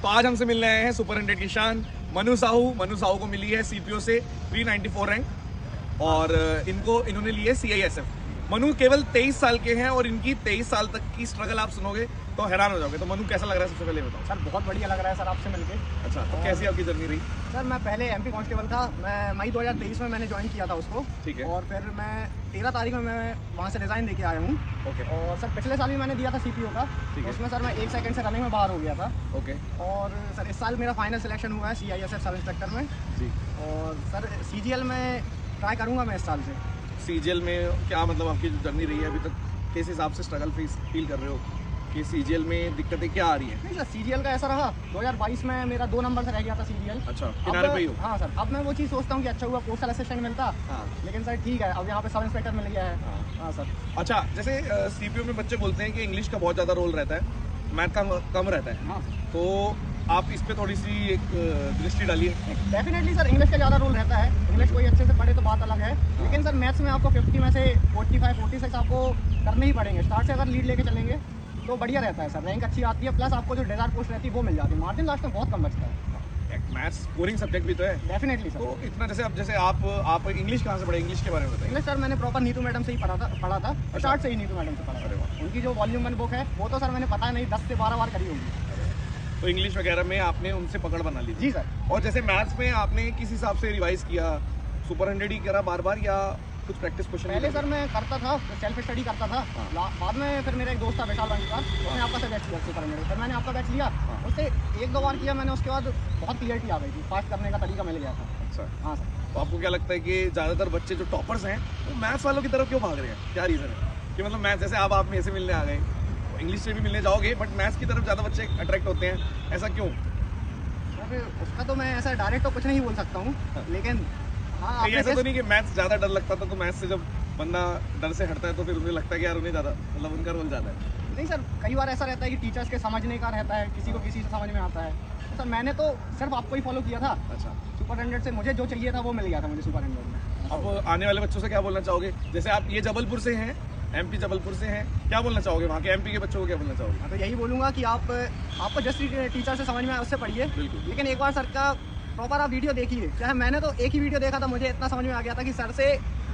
तो आज हमसे मिलने आए हैं सुपर 100 की शान मनु साहू को मिली है सीपीओ से 394 रैंक और इन्होंने ली है CISF। मनु केवल 23 साल के हैं और इनकी 23 साल तक की स्ट्रगल आप सुनोगे तो हैरान हो जाओगे। तो मनु कैसा लग रहा है सबसे पहले बताओ। सर बहुत बढ़िया लग रहा है सर आपसे मिलके। अच्छा, तो कैसी आपकी जर्नी रही? सर मैं पहले MP कांस्टेबल था, मैं मई 2023 में मैंने ज्वाइन किया था उसको। ठीक है। और फिर मैं 13 तारीख में मैं वहाँ से रिजाइन देके आया हूँ। ओके। और सर पिछले साल भी मैंने दिया था CPO का, तो उसमें सर मैं 1 सेकंड से रनिंग में बाहर हो गया था। ओके। और सर इस साल मेरा फाइनल सिलेक्शन हुआ है CISF सब इंस्पेक्टर में जी। और सर CGL में ट्राई करूँगा मैं इस साल से। CGL में क्या मतलब आपकी जो जर्नी रही है अभी तक, किस हिसाब से स्ट्रगल फील कर रहे हो कि CGL में दिक्कतें क्या आ रही है? नहीं सर CGL का ऐसा रहा 2022 में मेरा 2 नंबर से रह गया था CGL। अच्छा, किनारे पे ही हो? हाँ सर, अब मैं वो चीज़ सोचता हूँ कि अच्छा हुआ पोस्टल असिस्टेंट मिलता। हाँ। लेकिन सर ठीक है, अब यहाँ पे सब इंस्पेक्टर मिल गया है। हाँ सर। अच्छा, जैसे CPO में बच्चे बोलते हैं कि इंग्लिश का बहुत ज़्यादा रोल रहता है, मैथ का कम रहता है। हाँ सर। तो आप इस पे थोड़ी सी एक दृष्टि डालिए। डेफिनेटली सर इंग्लिश का ज़्यादा रोल रहता है, इंग्लिश कोई अच्छे से पढ़े तो बात अलग है। लेकिन सर मैथ्स में आपको 50 में से 45 46 आपको करने ही पड़ेंगे। स्टार्ट से अगर लीड लेके चलेंगे तो बढ़िया रहता है सर, रैंक अच्छी आती है, प्लस आपको जो डिजायर पोस्ट रहती है वो मिल जाती है, मार्जिन लास्ट में बहुत कम बचता है। मैथ्स बोरिंग सब्जेक्ट भी तो है। Definitely sir. तो इतना जैसे आप इंग्लिश कहाँ से पढ़े, इंग्लिश के बारे में बताइए। इंग्लिश सर मैंने प्रॉपर नीतू मैडम से ही पढ़ा था। स्टार्ट से ही नीतू मैडम से अरे वाह। पढ़ा। उनकी जो वॉल्यूम 1 बुक है वो तो सर मैंने पता नहीं 10 से 12 बार करी होगी। तो इंग्लिश वगैरह में आपने उनसे पकड़ बना ली? जी सर। और जैसे मैथ्स में आपने किस हिसाब से रिवाइज किया, सुपर 100 ही करा बार बार या कुछ प्रैक्टिस क्वेश्चन? पहले सर मैं करता था, सेल्फ स्टडी करता था। बाद में फिर मेरा एक दोस्त था विशाल रंगीकार, उसने आपका से बैच लिया सुपर 100। फिर मैंने आपका बैच लिया, उससे 1-2 बार किया मैंने, उसके बाद बहुत क्लियरिटी आ गई थी, फास्ट करने का तरीका मिल गया था। अच्छा। हाँ सर। तो आपको क्या लगता है कि ज़्यादातर बच्चे जो टॉपर्स हैं वो मैथ्स वालों की तरफ क्यों भाग रहे हैं? क्या रीज़न है कि मतलब मैथ्स जैसे आप मेरे से मिलने आ गए, इंग्लिश से भी मिलने जाओगे बट मैथ्स की तरफ ज़्यादा बच्चे अट्रैक्ट होते हैं, ऐसा क्यों? सर उसका तो मैं ऐसा डायरेक्ट तो कुछ नहीं बोल सकता हूँ, लेकिन हाँ ऐसा तो नहीं कि मैथ्स ज़्यादा डर लगता था तो मैथ्स से जब बंदा डर से हटता है तो फिर उन्हें लगता है कि यार उन्हें ज़्यादा मतलब उनका रोल ज़्यादा है? नहीं सर, कई बार ऐसा रहता है कि टीचर्स के समझने का रहता है, किसी को किसी से समझ में आता है। तो सर मैंने तो सिर्फ आपको ही फॉलो किया था। अच्छा। सुपर 100 से मुझे जो चाहिए था वो मिल गया था मुझे सुपर 100 में। अब आने वाले बच्चों से क्या बोलना चाहोगे? जैसे आप ये जबलपुर से हैं, MP जबलपुर से हैं, क्या बोलना चाहोगे वहाँ के MP के बच्चों को, क्या बोलना चाहोगे? हाँ तो यही बोलूँगा कि आपको जस्ट टीचर से समझ में आए उससे पढ़िए। बिल्कुल। लेकिन एक बार सर का प्रॉपर आप वीडियो देखिए। चाहे मैंने तो एक ही वीडियो देखा था, मुझे इतना समझ में आ गया था कि सर से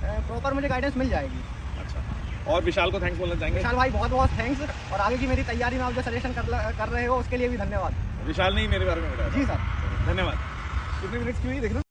प्रॉपर मुझे गाइडेंस मिल जाएगी। अच्छा। और विशाल को थैंक्स बोलना चाहेंगे? विशाल भाई बहुत बहुत थैंक्स, और आगे की मेरी तैयारी में आप जो सजेशन कर रहे हो उसके लिए भी धन्यवाद। विशाल ने ही मेरे बारे में बताया। जी सर। धन्यवाद। कितने मिनट्स की हुई देख रहे हो?